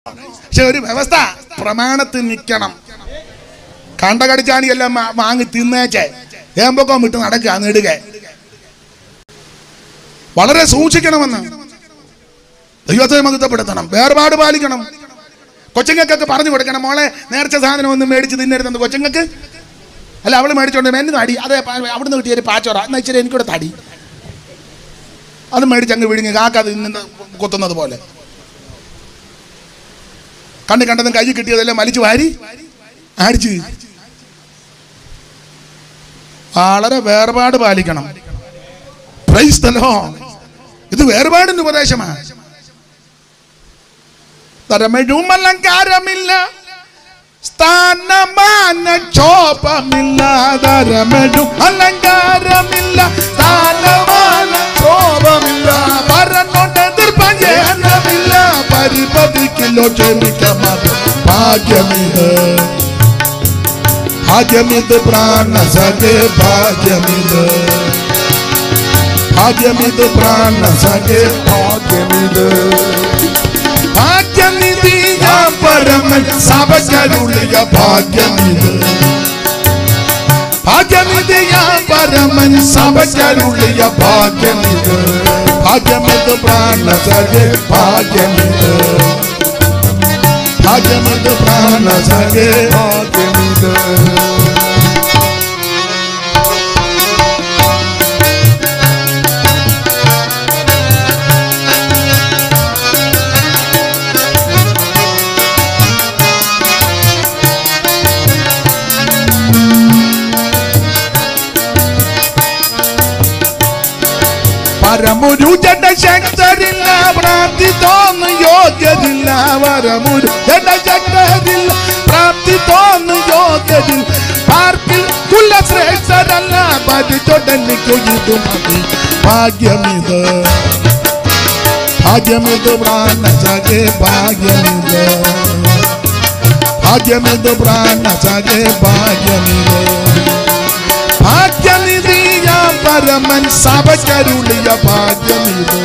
പക്ഷെ ഒരു വ്യവസ്ഥ, പ്രമാണത്തിൽ നിൽക്കണം. കണ്ടകടിച്ചാണിയെല്ലാം വാങ്ങി തിന്നേച്ചേ ഏമ്പൊക്കെ വിട്ട് നടക്കുക നേടുക. വളരെ സൂക്ഷിക്കണമെന്ന്. ദൈവത്തെ മഹത്വപ്പെടുത്തണം, വേർപാട് പാലിക്കണം. കൊച്ചുങ്ങൾക്കൊക്കെ പറഞ്ഞു കൊടുക്കണം, മോളെ നേർച്ച സാധനം ഒന്നും മേടിച്ച് തിന്നരുതെന്ന് കൊച്ചുങ്ങൾക്ക്. അല്ല, അവള് മേടിച്ചോണ്ട് എന്നെ തടി, അതെ അവിടുന്ന് കിട്ടിയൊരു പാച്ചോറ എന്നാൽ ഇച്ചിരി എനിക്കൂടെ തടി, അത് മേടിച്ചങ്ങ് വിഴുങ്ങി കാക്ക നിന്ന് കൊത്തുന്നത് പോലെ. കണ്ടതും കൈ കിട്ടിയതെല്ലാം വലിച്ചു വാരി അടിച്ച്. വളരെ വേർപാട് പാലിക്കണം. Price the Lord. ഇത് വേർപാടിന്റെ ഉപദേശമാണ്. തരമെഴും അലങ്കാരമില്ല, സ്ഥാനമാന ക്ഷോഭമില്ല. തരമെഴും അലങ്കാരമില്ല, സ്ഥാനമാന ക്ഷോഭമില്ല. പരനോട് എതിർപ്പയനമില്ല, പരിപതിക്കില്ലോ ക്ഷമിക്കമാത്. ഭാഗ്യമിത്, ഭാഗ്യമിത് പ്രാണ സഖേ, ഭാഗ്യമിത്, ഭാഗ്യമിത് പ്രാണ സഖേ, ഭാഗ്യമിത്. ഭാഗ്യനിധി പരമൻ സഭകരുളിയ ഭാഗ്യമിത്, ഭാഗ്യനിധി പരമൻ സഭകരുളിയ ഭാഗ്യമിത്. ഭാഗ്യമിത് പ്രാണ സഖേ, ഭാഗ്യമിത്, ഭാഗ്യമിത് പ്രാണ സഖേ, ഭാഗ്യമിത്. വരമൊരു ജഡശക്തരില്ല, പ്രാപ്തി തോന്നു യോഗ്യതില്ല. വരമൊരു ജഡശക്തരില്ല, പ്രാപ്തി തോന്നു യോഗ്യതിൽ. പാർക്കിൽ കുലശ്രേഷ്ഠരല്ല, ഭരിച്ചൊടനിക്കൊയ്തു മതി. ഭാഗ്യമിത്, ഭാഗ്യമിത് പ്രാണ സഖേ, ഭാഗ്യമിത്, ഭാഗ്യമിത് പ്രാണ സഖേ, ഭാഗ്യമിത്. ഭാഗ്യനിധി പരമൻ സഭകരുളിയ ഭാഗ്യമിത്,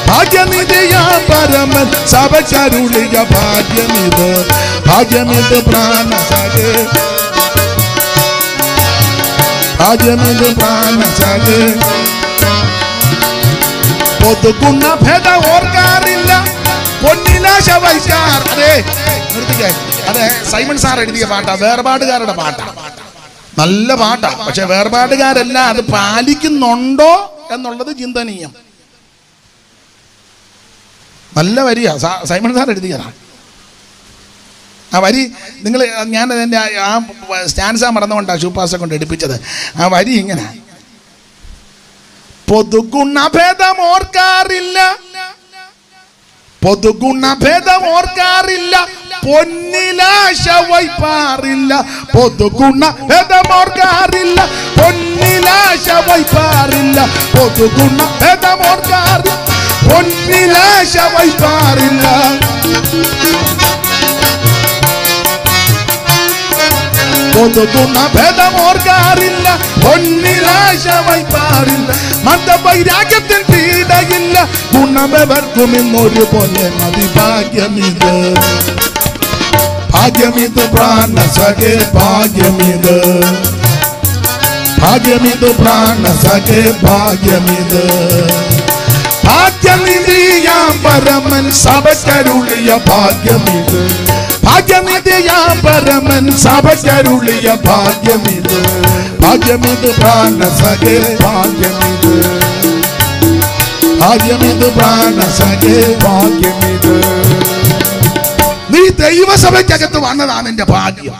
ഭാഗ്യനിധി പരമൻ സഭകരുളിയ ഭാഗ്യമിത്. ഭാഗ്യമിത് പ്രാണ സഖേ, ഭാഗ്യമിത് പ്രാണ സഖേ. പൊതുഗുണ ഭേദ ഓർക്കാറില്ല, പൊന്നിലാശ വൈകാർ. അതെ നിർത്തിക്കേ, അതെ സൈമൺ സാർ എഴുതിയ പാട്ടാ, വേർപാടുകാരുടെ പാട്ടാ. നല്ല പാട്ടാ, പക്ഷെ വേർപാടുകാരെല്ലാം അത് പാലിക്കുന്നുണ്ടോ എന്നുള്ളത് ചിന്തനീയം. നല്ല വരിയാ, സൈമൺ സാർ എഴുതിയതാ ആ വരി. നിങ്ങൾ ഞാൻ എൻ്റെ ആ സ്റ്റാൻസാ മറന്നുകൊണ്ടാണ് ഷൂപ്പാസെ കൊണ്ട് എടുപ്പിച്ചത്. ആ വരി ഇങ്ങനെ: പൊതുഗുണഭേദം ഓർക്കാറില്ല, പൊതുഗുണഭേദം ഓർക്കാറില്ല, പൊന്നിലാശ വൈപ്പാറില്ല. പൊതുഗുണഭേദം ഓർക്കാറില്ല, പൊന്നിലാശ വൈപ്പാറില്ല. പൊതുഗുണഭേദം ഓർക്കാറില്ല, പൊന്നിലാശ വൈപ്പാറില്ല. പൊതുഗുണഭേദം ഓർക്കാറില്ല, പൊന്നിലാശ വൈപ്പാറില്ല. മതവൈരാഗ്യത്തിൽ പീഡയില്ല, ഗുണമെവർക്കും ഇന്നൊരു പോലെ മതി. ഭാഗ്യമിത്, ഭാഗ്യമിത് പ്രാണ സഖേ, ഭാഗ്യമിത്, ഭാഗ്യമിത് പ്രാണ സഖേ, ഭാഗ്യമിത്. ഭാഗ്യനിധി പരമൻ സഭകരുളിയ ഭാഗ്യമിത്, ഭാഗ്യമിത് പരമൻ സഭകരുളിയ ഭാഗ്യമിത്. ഭാഗ്യമിത് പ്രാണ സഖേ, ഭാഗ്യമിത്, ഭാഗ്യമിത് പ്രാണ സഖേ, ഭാഗ്യമിത്. നീ ദൈവസഭയ്ക്കകത്ത് വന്നതാണ് എന്റെ ഭാഗ്യം.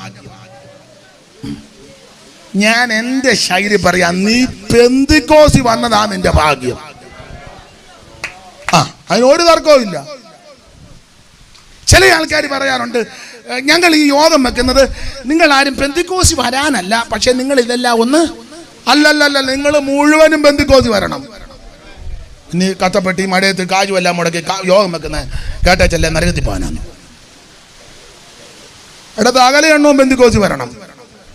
ഞാൻ എന്റെ ശൈലി പറയാം, നീ പെന്തിക്കോസി വന്നതാണ് എന്റെ ഭാഗ്യം. അതിനൊരു തർക്കവും ഇല്ല. ചില ആൾക്കാർ പറയാറുണ്ട്, ഞങ്ങൾ ഈ യോഗം വെക്കുന്നത് നിങ്ങൾ ആരും പെന്തിക്കോസി വരാനല്ല, പക്ഷെ നിങ്ങൾ ഇതെല്ലാം ഒന്ന് അല്ലല്ലല്ല, നിങ്ങൾ മുഴുവനും പെന്തിക്കോസി വരണം. ഇനി കത്തപ്പെട്ടി മഴയത്ത് കാജു എല്ലാം മുടക്കി യോഗം വെക്കുന്നത് കേട്ടേച്ചല്ലേ നരകത്തിൽ പോകാനാണ്. ഇടത്ത് അകലെ എണ്ണവും പെന്തിക്കോസി വരണം.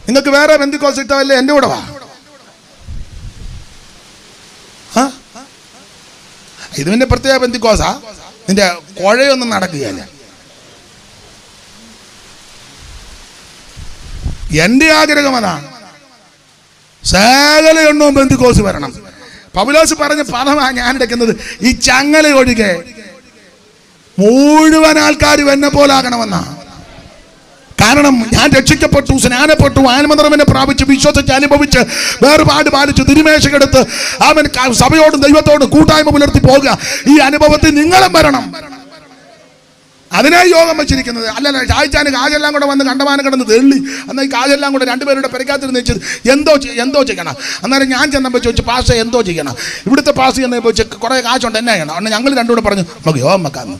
നിങ്ങൾക്ക് വേറെ പെന്തിക്കോസ് ഇട്ടവല്ലേ എൻ്റെ കൂടെ വാ. ഇത് പിന്നെ പ്രത്യേക പെന്തിക്കോസാ, നിന്റെ കുഴയൊന്നും നടക്കുകയല്ല. എൻ്റെ ആഗ്രഹം അതാണ്, സകല എണ്ണവും പെന്തിക്കോസ് വരണം. പൗലോസ് പറഞ്ഞ പദമാണ് ഞാൻ എടുക്കുന്നത്. ഈ ചങ്ങല ഒഴികെ മുഴുവൻ ആൾക്കാരും എന്നെ പോലാകണമെന്നാ. കാരണം ഞാൻ രക്ഷിക്കപ്പെട്ടു, സ്നാനപ്പെട്ടു, ആത്മനിറവിനെ പ്രാപിച്ച്, വിശ്വസിച്ച്, അനുഭവിച്ച്, വേർപാട് പാലിച്ച്, തിരുമേശയെടുത്ത് അവൻ സഭയോടും ദൈവത്തോടും കൂട്ടായ്മ പുലർത്തി പോകുക. ഈ അനുഭവത്തിൽ നിങ്ങളും വരണം. അതിനായി യോഗം വെച്ചിരിക്കുന്നത്. അല്ലല്ല ചായച്ചാന് കാജെല്ലാം കൂടെ വന്ന് കണ്ടമാനം കിടന്ന് തെള്ളി. എന്നാൽ ഈ കാജെല്ലാം കൂടെ രണ്ടുപേരുടെ പെരക്കാത്തിരുന്ന് വെച്ചത് എന്തോ ചെയ്യണം. അന്നേരം ഞാൻ ചെന്നപ്പോൾ ചോദിച്ചു, പാസ് എന്തോ ചെയ്യണം. ഇവിടുത്തെ പാസ് ചെന്നപ്പോൾ കുറേ കാശുണ്ട്, എന്നാ ചെയ്യണം. അന്ന് ഞങ്ങൾ രണ്ടുകൂടെ പറഞ്ഞു, നമുക്ക് യോഗം വെക്കാമെന്ന്.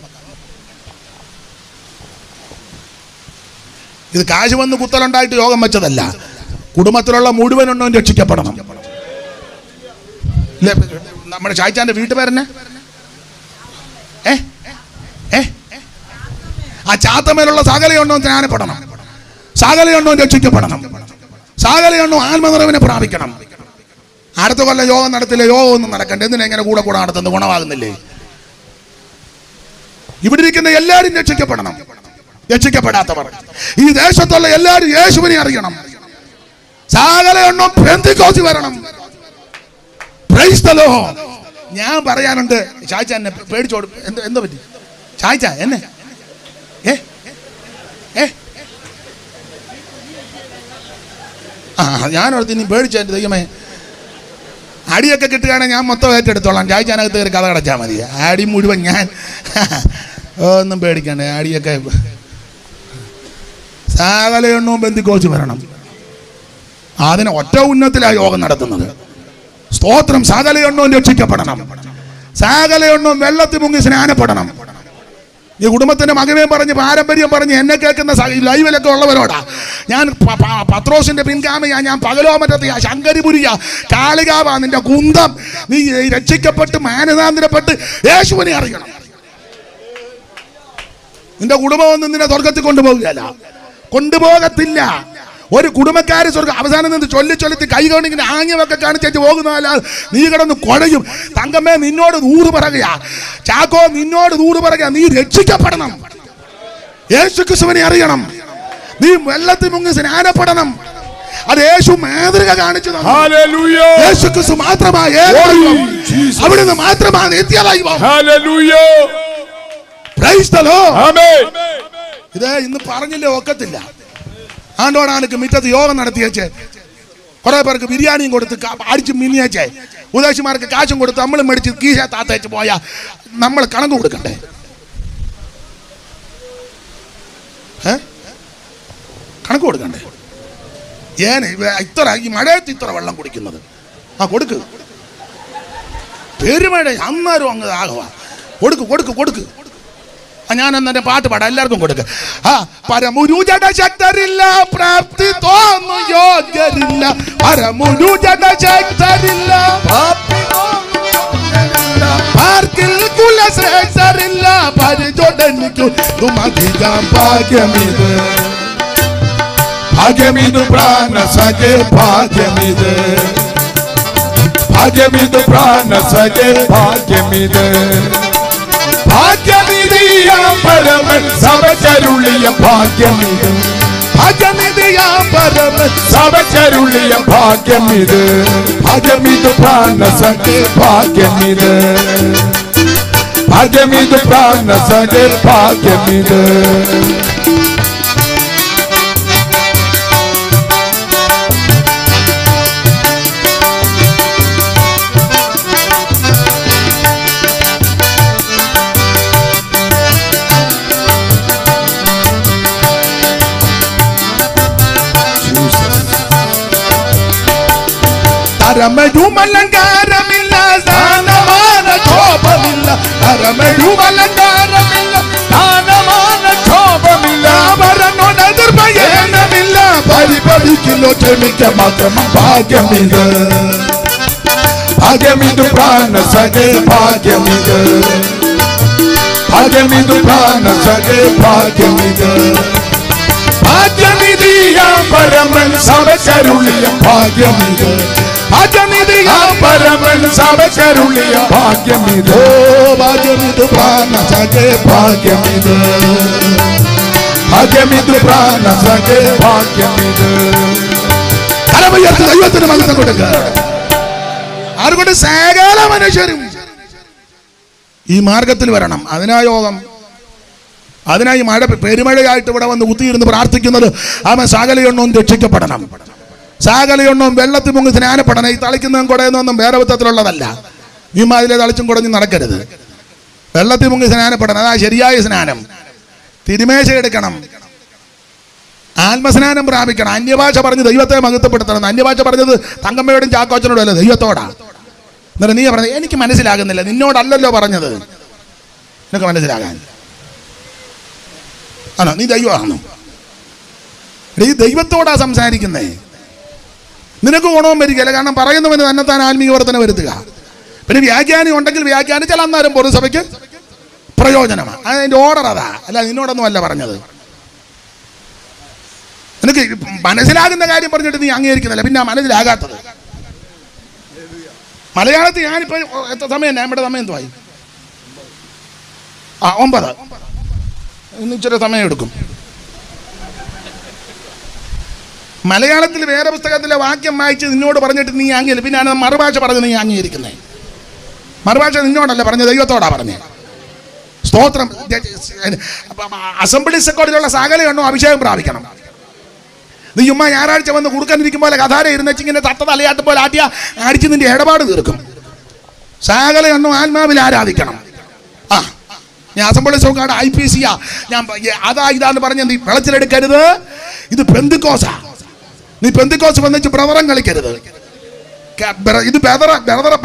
ഇത് കാശ് വന്ന് കുത്തലുണ്ടായിട്ട് യോഗം വെച്ചതല്ല. കുടുംബത്തിലുള്ള മുഴുവനെണ്ണവും രക്ഷിക്കപ്പെടണം. ഇല്ലേ? നമ്മുടെ ചായച്ചാൻ്റെ വീട്ടുപേരെന്നെ ആ ചാത്തമേലുള്ള സകലയെണ്ണവും ജ്ഞാനപ്പെടണം, സകലയെണ്ണവും രക്ഷിക്കപ്പെടണം, സകലയെണ്ണവും ആത്മനിറവിനെ പ്രാപിക്കണം. അടുത്ത കൊല്ലം യോഗം നടത്തില്ല, യോഗം ഒന്നും നടക്കണ്ട. എന്തിനാ ഇങ്ങനെ കൂടെ നടത്തുന്നത്? ഗുണമാകുന്നില്ലേ? ഇവിടെ ഇരിക്കുന്ന എല്ലാവരും രക്ഷിക്കപ്പെടണം. രക്ഷിക്കപ്പെടാത്തവർ, ഈ ദേശത്തുള്ള എല്ലാവരും യേശുവിനെ അറിയണം. സകലയെണ്ണവും പെന്തിക്കോസ് വരണം. Price the Lord. ഞാൻ പറയാനുണ്ട്, ചായച്ച എന്നെ പേടിച്ചോട്. എന്താ പറ്റി ചായച്ച? എന്നെ ഞാനോർത്ത് ഇനി പേടിച്ച ദൈവമേ, അടിയൊക്കെ കിട്ടുകയാണെങ്കിൽ ഞാൻ മൊത്തം ഏറ്റെടുത്തോളാം. ചായച്ചാനകത്ത് കയറി കഥ കടച്ചാൽ മതി. അടി മുഴുവൻ ഞാൻ ഒന്നും പേടിക്കണ്ടേ. അടിയൊക്കെ സകലയെണ്ണവും പെന്തിക്കോസ് വരണം. അതിന് ഒറ്റ ഉന്നത്തിലാണ് യോഗം നടത്തുന്നത്. സ്തോത്രം. സകലയെണ്ണവും രക്ഷിക്കപ്പെടണം, സകലയെണ്ണവും വെള്ളത്തിൽ മുങ്ങി സ്നാനപ്പെടണം. ഈ കുടുംബത്തിന്റെ മകനെയും പറഞ്ഞ് പാരമ്പര്യം പറഞ്ഞ് എന്നെ കേൾക്കുന്ന ലൈവിലൊക്കെ ഉള്ളവരോടാ ഞാൻ പത്രോസിന്റെ പിൻഗാമിയാ. ഞാൻ പകലോമറ്റത്തെയാ, ശങ്കരിപുരിയാ, കാളികാവാ, നിന്റെ കുന്തം. നീ രക്ഷിക്കപ്പെട്ട് മാനസാന്തരപ്പെട്ട് യേശുവിനെ അറിയണം. നിന്റെ കുടുംബമൊന്നും നിന്നെ സ്വർഗത്തിൽ കൊണ്ടുപോകത്തില്ല. ഒരു കുടുംബക്കാര് സ്വർഗം അവസാനം നിന്ന് ചൊല്ലി കൈ കൊണ്ടിങ്ങനെ ആംഗ്യമൊക്കെ കാണിച്ചു പോകുന്നതല്ല. നീ കിടന്ന് കുഴയും. തങ്കമ്മേ നിന്നോട് ദൂറ് പറയുക, ചാക്കോ നിന്നോട് ദൂറ് പറയുക. നീ രക്ഷിക്കപ്പെടണം, യേശു ക്രിസ്തുവിനെ അറിയണം. നീ വെള്ളത്തിൽ മുങ്ങി സ്നാനപ്പെടണം. അത് യേശു മാതൃക കാണിച്ചു തന്നു. യേശു ക്രിസ്തു മാത്രമാണ് അവിടുന്ന് മാത്രമാണ് നിത്യദൈവം. Price the Lord. ഇത് ഇന്ന് പറഞ്ഞില്ലേ ഒക്കത്തില്ല. ആണ്ടോടാനക്ക് മുറ്റത്ത് യോഗം നടത്തിയേച്ചേ, കുറെ പേർക്ക് ബിരിയാണിയും കൊടുത്ത് അടിച്ച് മിന്നിയേച്ചേ, ഉദ്ദേശിമാർക്ക് കാശും കൊടുത്ത് നമ്മൾ മേടിച്ച് കീശ താത്തേച്ച് പോയാ നമ്മൾ കണക്ക് കൊടുക്കണ്ടേ? കണക്ക് കൊടുക്കണ്ടേ? ഇത്ര ഈ മഴയത്ത് ഇത്ര വെള്ളം കുടിക്കുന്നത് കൊടുക്ക്. പെരുമഴ അന്നേരം അങ്ങ് ആകുക. കൊടുക്ക്. ഞാൻ എന്നെ പാട്ട് പാടാം, എല്ലാവർക്കും കൊടുക്ക. പരമുരുജട ശക്തരില്ല, പ്രാപ്തി തോന്നു യോഗ്യരില്ല. പരമുരുജട ശക്തരില്ല, പാർക്കിൽ കുലശ്രേഷ്ഠരില്ല. പരിചോടനിക്കു തുമധികം ഭാഗ്യമിത്, ഭാഗ്യമിതു പ്രാണ സഖേ, ഭാഗ്യമിത്, ഭാഗ്യമിതു പ്രാണ സഖേ, ഭാഗ്യമിത്, ഭാഗ്യനിധിയാം പരമൻ സവചരുളിയ ഭാഗ്യമിത്, ഭാഗ്യനിധിയാം പരമൻ സവചരുളിയ ഭാഗ്യമിത്, ഭാഗ്യമിതു പ്രാണ സഖേ, ഭാഗ്യമിത്, ഭാഗ്യമിതു പ്രാണ സഖേ, ഭാഗ്യമിത്. അലങ്കാരമില്ല, സ്ഥാനമാന ക്ഷോഭമില്ല. അലങ്കാരമില്ല, സ്ഥാനമാന ക്ഷോഭമില്ല. അവരനോട് എതിർഭയമില്ല, പരിപടിക്കില്ലോ ക്ഷമിക്ക മാത്രം ഭാഗ്യമിത്, ഭാഗ്യമിതു പ്രാണ സഖേ, ഭാഗ്യമിത്, ഭാഗ്യമിതു പ്രാണ സഖേ, ഭാഗ്യമിത്, ഭാഗ്യനിധിയാം പരമൻ സവചരുളിയ ഭാഗ്യമിത്, ഭാഗ്യനിധിയാം പരമൻ സഭയ്ക്കരുളിയ ഭാഗ്യമിത്. ഭാഗ്യമിത് പ്രാണസഖേ, ഭാഗ്യമിത്, ഭാഗ്യമിത് പ്രാണസഖേ, ഭാഗ്യമിത്. കരമുയർത്തി ദൈവത്തിന് മഹത്വം കൊടുക്കുക. അതുകൊണ്ട് സകല മനുഷ്യരും ഈ മാർഗത്തിൽ വരണം. അതിനാ യോഗം, അതിനായി മഴ പെരുമഴയായിട്ട് ഇവിടെ വന്ന് കുത്തിയിരുന്ന് പ്രാർത്ഥിക്കുന്നത്. അവൻ സകലയൊന്നും രക്ഷിക്കപ്പെടണം, സകലയൊന്നും വെള്ളത്തിൽ മുങ്ങി സ്നാനപ്പെടണം. ഈ തളിക്കുന്നതും കുടയുന്നതൊന്നും വേറെ വിധത്തിലുള്ളതല്ല. ഈ മാതിരി തളിച്ചും കുടഞ്ഞും നടക്കരുത്. വെള്ളത്തിൽ മുങ്ങി സ്നാനപ്പെടണം, അതാ ശരിയായ സ്നാനം. തിരുമേശ എടുക്കണം, ആത്മസ്നാനം പ്രാപിക്കണം, അന്യഭാഷ പറഞ്ഞ് ദൈവത്തെ മഹത്വപ്പെടുത്തണം. അന്യഭാഷ പറഞ്ഞത് തങ്കമ്മയോടും ചാക്കോച്ചനോടും അല്ല, ദൈവത്തോടാ. എന്നിട്ട് നീ പറഞ്ഞത് എനിക്ക് മനസ്സിലാകുന്നില്ല, നിന്നോടല്ലല്ലോ പറഞ്ഞത്, നിനക്ക് മനസ്സിലാകാൻ ആണോ? നീ ദൈവമാണോ? ഈ ദൈവത്തോടാ സംസാരിക്കുന്നേ. നിനക്ക് ഗുണവും വരികയില്ല, കാരണം പറയുന്നവന് തന്നെത്താൻ ആത്മീയ വർധന വരുത്തുക. പിന്നെ വ്യാഖ്യാനം ഉണ്ടെങ്കിൽ വ്യാഖ്യാനിച്ചാൽ അന്നേരം പൊതുസഭയ്ക്ക് പ്രയോജനമാണ്. അതിൻ്റെ ഓർഡർ അതാ, അല്ല നിന്നോടൊന്നും അല്ല പറഞ്ഞത്. നിനക്ക് മനസ്സിലാകുന്ന കാര്യം പറഞ്ഞിട്ട് നീ അംഗീകരിക്കുന്നില്ല, പിന്നെ മനസ്സിലാകാത്തത്. മലയാളത്തിൽ ഞാനിപ്പോൾ എത്ര സമയം, നമ്മുടെ സമയം എന്തുവായി? 9. ഇന്ന് ഇച്ചിരി സമയം എടുക്കും. മലയാളത്തിൽ വേറെ പുസ്തകത്തിലെ വാക്യം വായിച്ച് നിന്നോട് പറഞ്ഞിട്ട് നീ അംഗീകരിക്കും, പിന്നെ മറുഭാഷ പറഞ്ഞ് നീ അംഗീകരിക്കുന്നത്. മറുഭാഷ നിന്നോടല്ല പറഞ്ഞത്, ദൈവത്തോടാ പറഞ്ഞേ. സ്തോത്രം. അസംബ്ലി സെക്രട്ടറിയിലുള്ള സകലയെണ്ണോ അഭിഷേകം പ്രാപിക്കണം. നീ ചുമ്മാ ഞായറാഴ്ച വന്ന് കുറുക്കനിരിക്കും പോലെ കഥാര ഇരുന്നച്ച് ഇങ്ങനെ തത്ത തലയാട്ട് പോലെ അടിച്ച് നിന്റെ ഇടപാട് തീർക്കും. സകലയെണ്ണോ ആത്മാവിൽ ആരാധിക്കണം. ഞാൻ അസംബ്ലി സെക്രട്ടറി IPC ഞാൻ അതാ ഇതാന്ന് പറഞ്ഞ് നീ വെളച്ചിലെടുക്കരുത്. ഇത് പെന്തിക്കോസാ. നീ പെന്തിക്കോസ് വന്നിച്ച് ബ്രദറം കളിക്കരുത്. ഇത്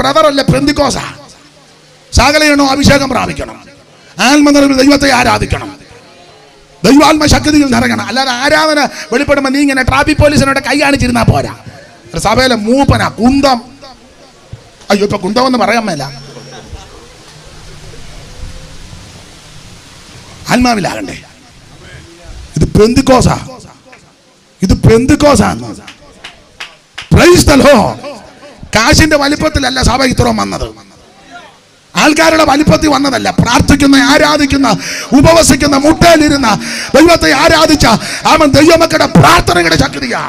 ബ്രദറല്ല, പെന്തിക്കോസാ. സകലയെണ്ണോ അഭിഷേകം പ്രാപിക്കണം. ആത്മനിറവിൽ ദൈവത്തെ ആരാധിക്കണം. ദൈവാത്മ ശക്തിയിൽ നിറങ്ങണം. അല്ലാതെ ആരാധന വെളിപ്പെടുമ്പോൾ നീ ഇങ്ങനെ ട്രാഫിക് പോലീസിനോട് കൈ കാണിച്ചിരുന്നാ പോരാ. സഭയിലെ മൂപ്പന കുന്തം, അയ്യോ ഇപ്പൊ കുന്തമെന്ന് പറയാൻ മേല. ആത്മാവിലാകണ്ടേ. ഇത് പെന്തിക്കോസാ, ഇത് പെന്തിക്കോസാണ്. Price the Lord. കാശിന്റെ വലിപ്പത്തിലല്ല സഭ ഇത്രയും വന്നത്, ആൾക്കാരുടെ വലിപ്പത്തിൽ വന്നതല്ല. പ്രാർത്ഥിക്കുന്ന, ആരാധിക്കുന്ന, ഉപവസിക്കുന്ന, മുട്ടയിലിരുന്ന ദൈവത്തെ ആരാധിച്ച അവൻ ദൈവമക്കളുടെ പ്രാർത്ഥനയുടെ ശക്തിയാ.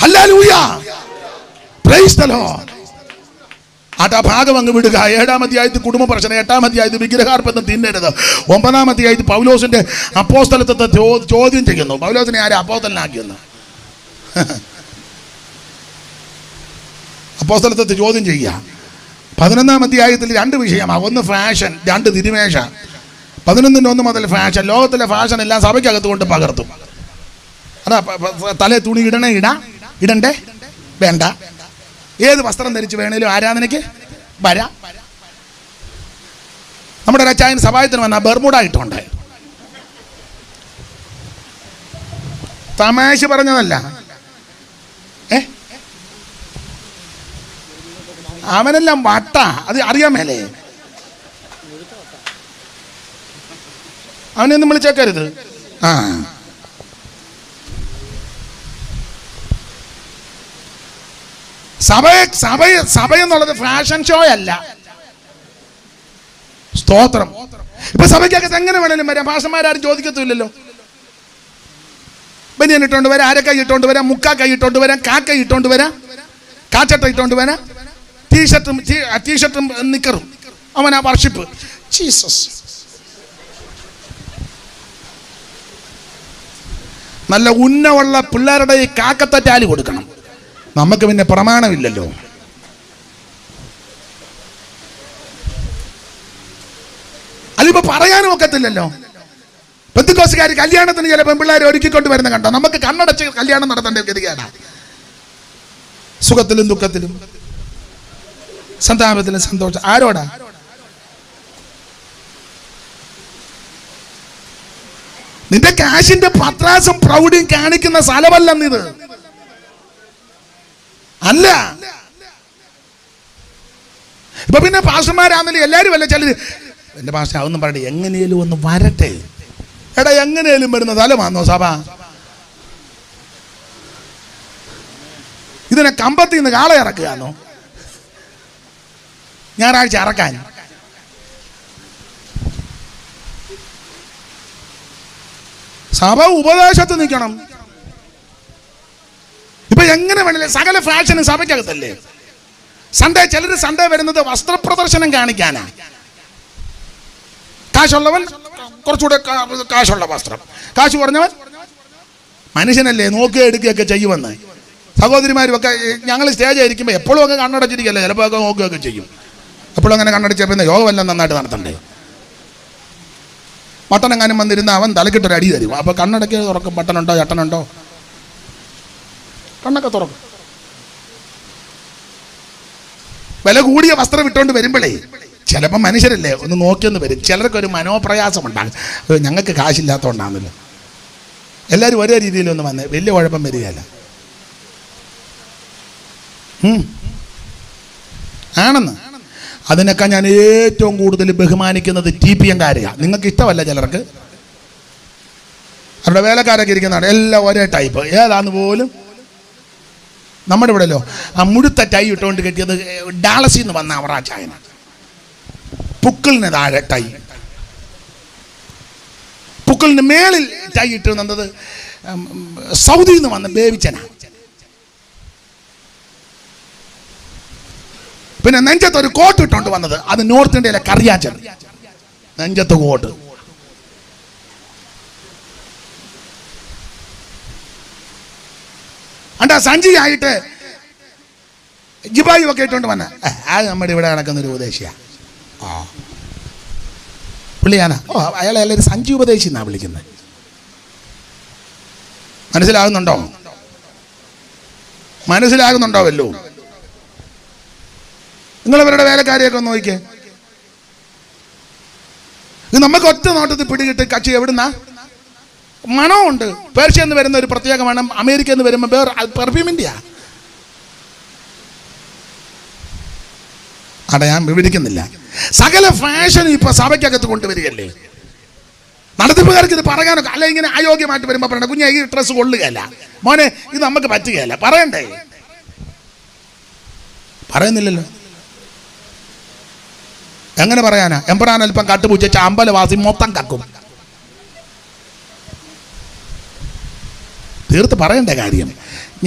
Hallelujah, praise the lord. ആട്ടാ ഭാഗം അങ്ങ് വിടുക. 7-ാം അധ്യായത്തിൽ കുടുംബ പ്രശ്നം, 8-ാം അധ്യായത്തിൽ വിഗ്രഹാർപ്പണം തിന്നരുത്, 9-ാം അധ്യായത്തിൽ പൗലോസിന്റെ അപ്പോസ്തലത്വത്തെ ചോദ്യം ചെയ്യുന്നു. പൗലോസിനെ ആരെ അപ്പോസ്തലനാക്കിയെന്ന്? അപ്പോസ്തലത്വത്തെ ചോദ്യം ചെയ്യുക. 11-ാം അധ്യായത്തിൽ 2 വിഷയമാണ്. ഒന്ന് ഫാഷൻ, 2 തിരുമേശ. 11-1 മുതൽ ഫാഷൻ. ലോകത്തിലെ ഫാഷൻ എല്ലാം സഭയ്ക്കകത്ത് കൊണ്ട് പകർത്തും. അതാ തലേ തുണി ഇടണ്ടേ വേണ്ട, ഏത് വസ്ത്രം ധരിച്ച് വേണേലും ആരാധനയ്ക്ക് വരാം. നമ്മുടെ രച്ചായൻ സഭായത്തിന് വന്ന ബർമുഡ ഇട്ടുണ്ട്. തമാശ പറഞ്ഞതല്ല. അവനെല്ലാം വട്ട, അത് അറിയാൻ മേലേ. അവനെയൊന്നും വിളിച്ചേക്കരുത്. സഭ എന്നുള്ളത് ഫാഷൻ ഷോ അല്ല. സ്തോത്രം. ഇപ്പൊ സഭയ്ക്കകത്ത് എങ്ങനെ വേണേലും വരാം. ഭാഷന്മാരും ചോദിക്കത്തില്ലല്ലോ. ബനിയൻ ഇട്ടോണ്ട് വരാം, അരക്കൈ ഇട്ടോണ്ട് വരാം, മുക്കാ കൈ ഇട്ടോണ്ട് വരാം, കാക്കൈ ഇട്ടോണ്ട് വരാം, കാച്ചട്ട ഇട്ടോണ്ട് വരാം, ടീഷർട്ടും നിക്കറും. അവനാ വർഷിപ്പ്. ജീസസ്. നല്ല ഉന്നമുള്ള പിള്ളേരുടെ ഈ കാക്കത്തറ്റാലി കൊടുക്കണം. നമുക്ക് പിന്നെ പ്രമാണമില്ലല്ലോ. അതിപ്പോ പറയാനും ഒക്കത്തില്ലല്ലോ. പെന്തക്കോസ്തുകാർ കല്യാണത്തിന് ചില പെൺപിള്ളേരെ ഒരുക്കിക്കൊണ്ട് വരുന്ന കണ്ടോ? നമുക്ക് കണ്ണടച്ച് കല്യാണം നടത്തേണ്ട ഗതികേടാ. സുഖത്തിലും ദുഃഖത്തിലും സന്താപത്തിലും സന്തോഷം. ആരോടാ? നിന്റെ കാശിന്റെ പത്രാസും പ്രൗഢിയും കാണിക്കുന്ന സ്ഥലമല്ലെന്നിത്. അല്ല. ഇപ്പൊ പിന്നെ പാസ്റ്റർമാരാണെങ്കിലും എല്ലാവരും അല്ല. ചിലര് എന്റെ പാസ്റ്റർ അതൊന്നും പറയട്ടെ, എങ്ങനെയും ഒന്ന് വരട്ടെ. എടാ, എങ്ങനെയും വരുന്ന സ്ഥലമാണോ സഭ? ഇതിനെ കമ്പത്തിൽ നിന്ന് കാള ഇറക്കുകയാണോ? ഞായറാഴ്ച ഇറക്കാൻ. സഭ ഉപദേശത്ത് നിൽക്കണം. ഇപ്പൊ എങ്ങനെ വേണല്ലേ സകല ഫാഷനും സഭയ്ക്കകത്തല്ലേ. സൺഡേ ചിലർ സൺഡേ വരുന്നത് വസ്ത്രപ്രദർശനം കാണിക്കാനാ. കാശുള്ളവൻ കുറച്ചുകൂടെ കാശുള്ള വസ്ത്രം, കാശ് കുറഞ്ഞവൻ മനുഷ്യനല്ലേ നോക്കുക എടുക്കുകയൊക്കെ ചെയ്യുമെന്ന്. സഹോദരിമാരും ഒക്കെ ഞങ്ങൾ സ്റ്റേജ് ആയിരിക്കുമ്പോൾ എപ്പോഴും ഒക്കെ കണ്ണടച്ചിരിക്കല്ലേ, ചിലപ്പോൾ ഒക്കെ നോക്കുകയൊക്കെ ചെയ്യും. എപ്പോഴും അങ്ങനെ കണ്ണടച്ചപ്പോൾ യോഗമെല്ലാം നന്നായിട്ട് നടത്തണ്ടേ. മട്ടനെങ്ങാനും വന്നിരുന്ന അവൻ തലക്കിട്ടൊരു അടി തരും. അപ്പോൾ കണ്ണടയ്ക്ക് തുറക്കും, മട്ടനുണ്ടോ ചട്ടനുണ്ടോ, കണ്ണൊക്കെ തുറക്കും. വില കൂടിയ വസ്ത്രം ഇട്ടുകൊണ്ട് വരുമ്പോഴേ ചിലപ്പോൾ മനുഷ്യരല്ലേ ഒന്ന് നോക്കിയൊന്ന് വരും. ചിലർക്കൊരു മനോപ്രയാസം ഉണ്ടാകും, ഞങ്ങൾക്ക് കാശില്ലാത്തതുകൊണ്ടാണല്ലോ. എല്ലാവരും ഒരേ രീതിയിലൊന്ന് വന്ന് വലിയ കുഴപ്പം വരികയല്ല. ആണെന്ന് അതിനൊക്കെ ഞാൻ ഏറ്റവും കൂടുതൽ ബഹുമാനിക്കുന്നത് TPM-കാരെയാണ്. നിങ്ങൾക്ക് ഇഷ്ടമല്ല ചിലർക്ക്. അവരുടെ വേലക്കാരൊക്കെ ഇരിക്കുന്നതാണ് എല്ലാം ഒരേ ടൈപ്പ്. ഏതാന്ന് പോലും നമ്മുടെ ഇവിടെയല്ലോ ആ മുഴുത്ത ടൈ ഇട്ടുകൊണ്ട് കെട്ടിയത് ഡാളസിൽ നിന്ന് വന്ന അവറാ ചായന. പുക്കിളിന് താഴെ ടൈ, പുക്കിളിന് മേളിൽ ടൈ ഇട്ട് വന്നത് സൗദിയിൽ നിന്ന് വന്ന ബേബിച്ചന. പിന്നെ നെഞ്ചത്ത് ഒരു കോട്ട് ഇട്ടുകൊണ്ട് വന്നത് അത് നോർത്ത് ഇന്ത്യയിലെ കറിയാച്ചൻ. നെഞ്ചത്ത് കോട്ട്. അണ്ടാ സഞ്ചിയായിട്ട് ജിബായി ഒക്കെ ഇട്ടുകൊണ്ട് വന്ന അത് നമ്മുടെ ഇവിടെ നടക്കുന്നൊരു ഉപദേശിയാ. പുള്ളിയാനാ. അയാളെ ഒരു സഞ്ചി ഉപദേശി എന്നാ വിളിക്കുന്നത്. മനസ്സിലാകുന്നുണ്ടോ? മനസ്സിലാകുന്നുണ്ടോവല്ലോ. നിങ്ങളവരുടെ വേലക്കാരെയൊക്കെ ഒന്ന് നോക്കിക്കേ. ഇത് നമുക്ക് ഒറ്റ നോട്ടത്തിൽ പിടികിട്ട് കക്ഷി എവിടുന്നാ മണമുണ്ട്. പേർഷ്യ എന്ന് വരുന്ന ഒരു പ്രത്യേക മണം, അമേരിക്ക എന്ന് വരുമ്പോൾ വേറെ പെർഫ്യൂമിൻ്റെയാ. അവിടെ ഞാൻ വിവരിക്കുന്നില്ല. സകല ഫാഷനും ഇപ്പൊ സഭയ്ക്കകത്ത് കൊണ്ടുവരികയല്ലേ. നടത്തിപ്പുകാർക്ക് ഇത് പറയാനൊക്കെ അല്ല. ഇങ്ങനെ അയോഗ്യമായിട്ട് വരുമ്പോൾ പറയണ്ട കുഞ്ഞെ ഈ ഡ്രസ്സ് കൊള്ളുകയല്ല, മോനെ ഇത് നമുക്ക് പറ്റുകയല്ല, പറയണ്ടേ? പറയുന്നില്ലല്ലോ. എങ്ങനെ പറയാനാ? എംപറാൻ അല്പം കട്ടുപൂച്ച അമ്പലവാസി മൊത്തം കക്കും. തീർത്ത് പറയേണ്ട കാര്യം.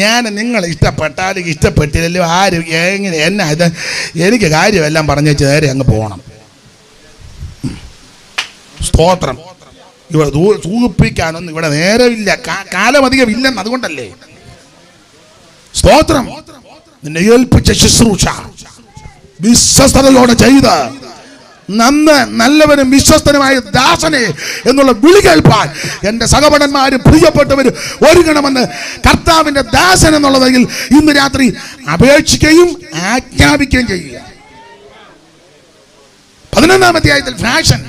ഞാൻ നിങ്ങൾ ഇഷ്ടപ്പെട്ടാലും ഇഷ്ടപ്പെട്ടില്ലല്ലോ ആരും എങ്ങനെ എന്നാ ഇത് എനിക്ക് കാര്യമെല്ലാം പറഞ്ഞു വെച്ച് നേരെ അങ്ങ് പോകണം. സ്തോത്രം. ഇവിടെ സൂചിപ്പിക്കാനൊന്നും ഇവിടെ നേരമില്ല, കാലം അധികം ഇല്ലെന്ന്. അതുകൊണ്ടല്ലേ സ്തോത്രം. നിന്നെ ഏൽപ്പിച്ച ശുശ്രൂഷ വിശ്വസ്തയോടെ ചെയ്ത് നല്ലവനും വിശ്വസ്തനുമായ ദാസനെ എന്നുള്ള വിളി കേൾപ്പാൻ എൻ്റെ സഹപടന്മാരും പ്രിയപ്പെട്ടവരും ഒരുങ്ങണമെന്ന് കർത്താവിൻ്റെ ദാസൻ എന്നുള്ളതെങ്കിൽ ഇന്ന് രാത്രി അപേക്ഷിക്കുകയും ആജ്ഞാപിക്കുകയും ചെയ്യുക. 11-ാം അധ്യായത്തിൽ ഫാഷൻ,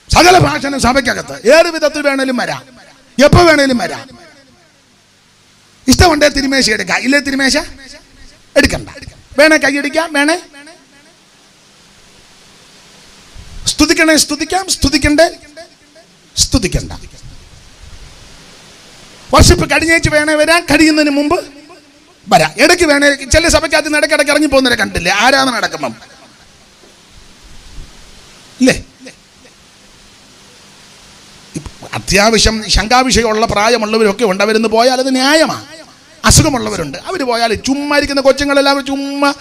സകല ഫാഷനും സഭയ്ക്കകത്ത് ഏത് വിധത്തിൽ വേണേലും വരാം, എപ്പോ വേണേലും വരാം. ഇഷ്ടമുണ്ടേ തിരുമേശ എടുക്കാം, ഇല്ലേ തിരുമേശ എടുക്കണ്ട. വേണേ കൈയടിക്കാം, വേണേ സ്തുതിക്കണേ സ്തുതിക്കാം, സ്തുതിക്കണ്ടേ സ്തുതിക്കണ്ട. വർഷിപ്പ് കഴിഞ്ഞേച്ച് വേണേ വരാം, കഴിയുന്നതിന് മുമ്പ് വരാം. ഇടയ്ക്ക് വേണേ ചില സഭയ്ക്കകത്ത് ഇടയ്ക്കിടയ്ക്ക് ഇറങ്ങി പോകുന്നവരെ കണ്ടില്ലേ ആരാധന നടക്കുമ്പം ഇല്ലേ? അത്യാവശ്യം ശങ്കാവിഷയമുള്ള പ്രായമുള്ളവരൊക്കെ ഉണ്ട്. അവരിന്ന് പോയാൽ അത് ന്യായമാണ്. അസുഖമുള്ളവരുണ്ട്, അവർ പോയാൽ ചുമ്മാ ഇരിക്കുന്ന കൊച്ചുങ്ങളെല്ലാവരും ചുമ്മാ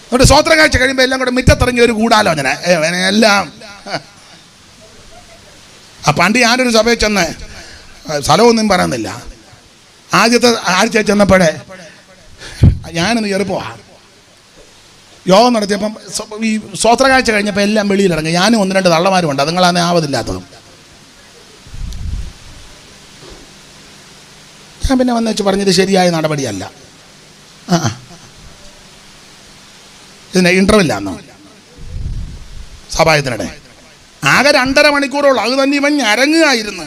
അവിടെ സ്വോത്ര കാഴ്ച കഴിയുമ്പോൾ എല്ലാം കൂടെ മുറ്റത്തിറങ്ങി ഒരു കൂടാലോചന എല്ലാം. ആ പണ്ട് ഞാനൊരു സഭയിൽ ചെന്ന്, സ്ഥലമൊന്നും പറയുന്നില്ല, ആദ്യത്തെ ആഴ്ച ചെന്നപ്പോഴേ ഞാനൊന്ന് ചെറുപ്പമാ യോഗം നടത്തിയപ്പം ഈ സ്വോത്ര കാഴ്ച കഴിഞ്ഞപ്പോൾ എല്ലാം വെളിയിലിറങ്ങി. ഞാനും 1-2 തള്ളമാരുമുണ്ട്, അതുങ്ങളാണ് ആവതില്ലാത്തതും. ഞാൻ പിന്നെ വന്ന് വെച്ച് പറഞ്ഞത് ശരിയായ നടപടിയല്ല. ഇതിന് ഇൻ്റർവെല്ലാന്നോ സഭായത്തിനിടെ ആകെ 2.5 മണിക്കൂറുള്ളൂ. അത് തന്നെ ഇവൻ ഞരങ്ങുകയായിരുന്നു.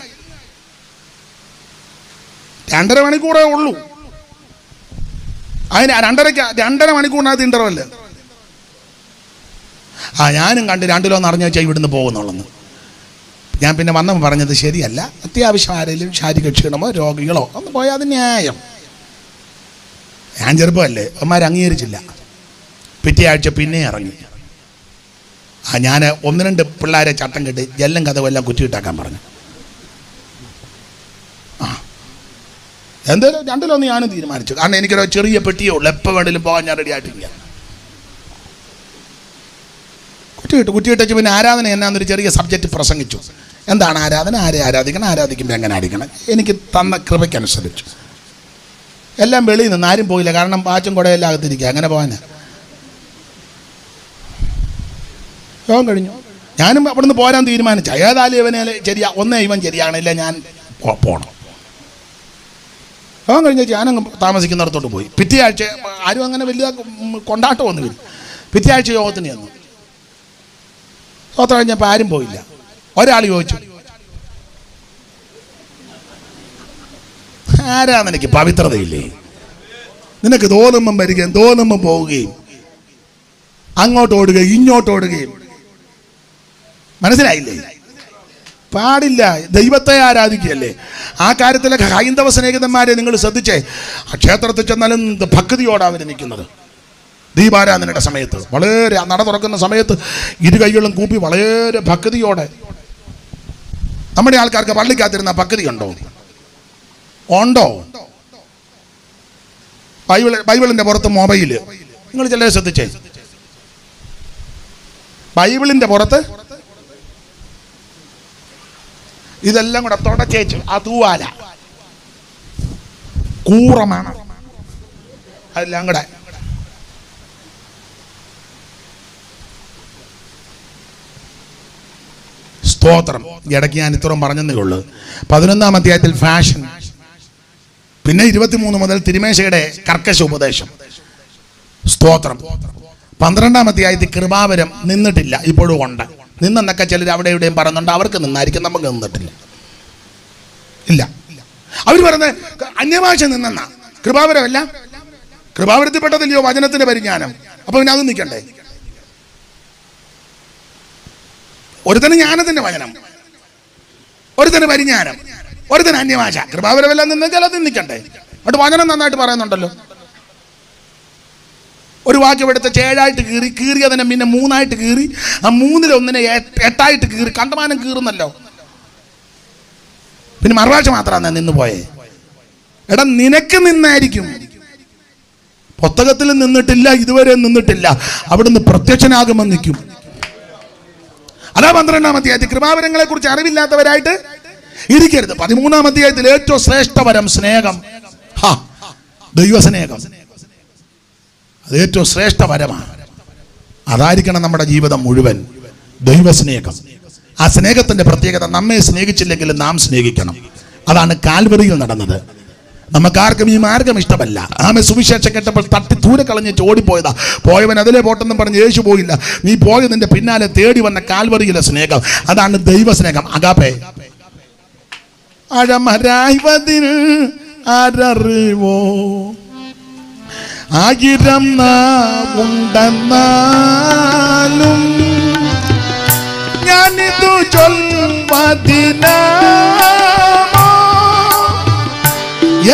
2.5 മണിക്കൂറേ ഉള്ളൂ. അതിന് 2.5 മണിക്കൂറിനകത്ത് ഇൻ്റർവെല്ല്. ഞാനും കണ്ട് 2 കിലോ നിറഞ്ഞു വെച്ചാൽ ഇവിടുന്ന് പോകുന്നുള്ളെന്ന്. ഞാൻ പിന്നെ വന്നപ്പോൾ പറഞ്ഞത് ശരിയല്ല, അത്യാവശ്യം ആരെങ്കിലും ശാരീരിക ക്ഷീണമോ രോഗികളോ ഒന്ന് പോയാൽ അത് ന്യായം. ഞാൻ ചെറുപ്പമല്ലേ, അവന്മാർ അംഗീകരിച്ചില്ല. പിറ്റേ ആഴ്ച പിന്നെ ഇറങ്ങി. ഞാൻ 1-2 പിള്ളേരെ ചട്ടം കെട്ടി ജെല്ലും കഥവെല്ലാം കുറ്റിയിട്ടാക്കാൻ പറഞ്ഞു. എന്തായാലും 2-1 ഞാനും തീരുമാനിച്ചു. കാരണം എനിക്കൊരു ചെറിയ പെട്ടിയേ ഉള്ളൂ, എപ്പോൾ വേണമെങ്കിലും പോകാൻ ഞാൻ റെഡി ആയിട്ടില്ല. കുറ്റിയിട്ട് പിന്നെ ആരാധന എന്നാന്നൊരു ചെറിയ സബ്ജക്റ്റ് പ്രസംഗിച്ചു. എന്താണ് ആരാധന, ആരെ ആരാധിക്കണം, ആരാധിക്കുമ്പോൾ എങ്ങനെ ആയിരിക്കണം, എനിക്ക് തന്ന കൃപയ്ക്കനുസരിച്ചു. എല്ലാം വെളിയിൽ നിന്ന് ആരും പോയില്ല, കാരണം പാച്ചും കുടയെല്ലാം അകത്തിരിക്കുക. അങ്ങനെ പോകാനാ യോഗം കഴിഞ്ഞു. ഞാനും അവിടുന്ന് പോരാൻ തീരുമാനിച്ച. ഏതായാലും ഇവനെ ശരിയാ, ഇവൻ ശരിയാണില്ല, ഞാൻ പോകണം. യോഗം കഴിഞ്ഞ് ഞാനങ്ങ് താമസിക്കുന്നിടത്തോട്ട് പോയി. പിറ്റേ ആഴ്ച ആരും അങ്ങനെ വലിയ കൊണ്ടാട്ടമൊന്നുമില്ല. പിറ്റേ ആഴ്ച യോഗത്തിന് ചെന്നു. യോഗം കഴിഞ്ഞപ്പോൾ ആരും പോയില്ല. ഒരാൾ ചോദിച്ചു, ആരാധനയ്ക്ക് പവിത്രതയില്ലേ? നിനക്ക് തോന്നുമ്പം വരികയും തോന്നുമ്പം പോവുകയും അങ്ങോട്ട് ഓടുകയും ഇങ്ങോട്ട് ഓടുകയും, മനസ്സിലായില്ലേ? പാടില്ല. ദൈവത്തെ ആരാധിക്കുകയല്ലേ. ആ കാര്യത്തിലൊക്കെ ഹൈന്ദവ സ്നേഹിതന്മാരെ നിങ്ങൾ ശ്രദ്ധിച്ചേ. ആ ക്ഷേത്രത്തിൽ ചെന്നാലും ഭക്തിയോടാണ് അവർ നിൽക്കുന്നത്. ദീപാരാധനയുടെ സമയത്ത് വളരെ, നട തുറക്കുന്ന സമയത്ത് 2 കൈകളും കൂപ്പി വളരെ ഭക്തിയോടെ. നമ്മുടെ ആൾക്കാർക്ക് പള്ളിക്കകത്തിരുന്ന ഭക്തി ഉണ്ടോ? ബൈബിളിന്റെ പുറത്ത് മൊബൈല്. നിങ്ങൾ ചിലരെ ശ്രദ്ധിച്ചേ, ബൈബിളിന്റെ പുറത്ത് ഇതെല്ലാം കൂടെ തുടച്ചേച്ച് ആ തൂവാല കൂറമാണ് അതെല്ലാം കൂടെ. സ്തോത്രം. ഇടയ്ക്ക് ഞാൻ ഇത്രയും പറഞ്ഞതേ ഉള്ളൂ. 11-ാം അധ്യായത്തിൽ ഫാഷൻ, പിന്നെ 23 മുതൽ തിരുമേശയുടെ കർക്കശ ഉപദേശം. സ്തോത്രം. 12-ാം അധ്യായത്തിൽ കൃപാവരം നിന്നിട്ടില്ല, ഇപ്പോഴും ഉണ്ട്. നിന്നെന്നൊക്കെ ചിലർ അവിടെ ഇവിടെയും പറയുന്നുണ്ട്. അവർക്ക് നിന്നായിരിക്കും, നമുക്ക് നിന്നിട്ടില്ല. ഇല്ല, അവർ പറയുന്നത് അന്യഭാഷ നിന്നെന്നാ. കൃപാവരമല്ല, കൃപാവരത്തിൽപ്പെട്ടതില്ലയോ വചനത്തിന്റെ പരിജ്ഞാനം. അപ്പൊ പിന്നെ അത് നിൽക്കണ്ടേ? ഒരുത്തന് ജ്ഞാനത്തിന്റെ വചനം, ഒരുത്തന് പരിജ്ഞാനം, ഒരുത്തന് അന്യഭാഷ. കൃപാവരമെല്ലാം നിന്നെങ്കിൽ അത് നിൽക്കണ്ടേ? എന്നിട്ട് വചനം നന്നായിട്ട് പറയുന്നുണ്ടല്ലോ. ഒരു വാക്യം എടുത്ത് 7ആയിട്ട് കീറിയതിനെ പിന്നെ 3ആയിട്ട് കീറി, ആ 3-ൽ-1 8ആയിട്ട് കീറി, കണ്ടമാനം കീറുന്നല്ലോ. പിന്നെ മറുഭാഷ മാത്രമാണ് നിന്ന് പോയേ. എടാ, നിനക്ക് നിന്നായിരിക്കും. പുസ്തകത്തിൽ നിന്നിട്ടില്ല, ഇതുവരെ നിന്നിട്ടില്ല. അവിടുന്ന് പ്രത്യക്ഷനാകുമെന്ന് നിൽക്കും. അതാ 12-ാം അധ്യായത്തിൽ കൃപാവരങ്ങളെ കുറിച്ച് അറിവില്ലാത്തവരായിട്ട് ഇരിക്കരുത്. 13-ാം അധ്യായത്തിൽ ഏറ്റവും ശ്രേഷ്ഠവരം സ്നേഹം, ദൈവസ്നേഹം. അത് ഏറ്റവും ശ്രേഷ്ഠവരമാണ്. അതായിരിക്കണം നമ്മുടെ ജീവിതം മുഴുവൻ, ദൈവസ്നേഹം. ആ സ്നേഹത്തിന്റെ പ്രത്യേകത, നമ്മെ സ്നേഹിച്ചില്ലെങ്കിലും നാം സ്നേഹിക്കണം. അതാണ് കാൽവറിയിൽ നടന്നത്. നമുക്കാർക്കും ഈ മാർഗം ഇഷ്ടമല്ല. ആമേ. സുവിശേഷം കേട്ടപ്പോൾ തട്ടി ദൂരെ കളഞ്ഞ് ഓടിപ്പോയതാ. പോയവൻ അതിലെ പോട്ടെന്നും പറഞ്ഞ് യേശു പോയില്ല. നീ പോയതിന്റെ പിന്നാലെ തേടി വന്ന കാൽവറിയിലെ സ്നേഹം, അതാണ് ദൈവസ്നേഹം. അഗാപേ. അഴമരായ്വതിൽ ആരറിവോ, 1000 നാവുണ്ടെന്നാലും ഞാനിതു ചൊൽവതിനാമോ,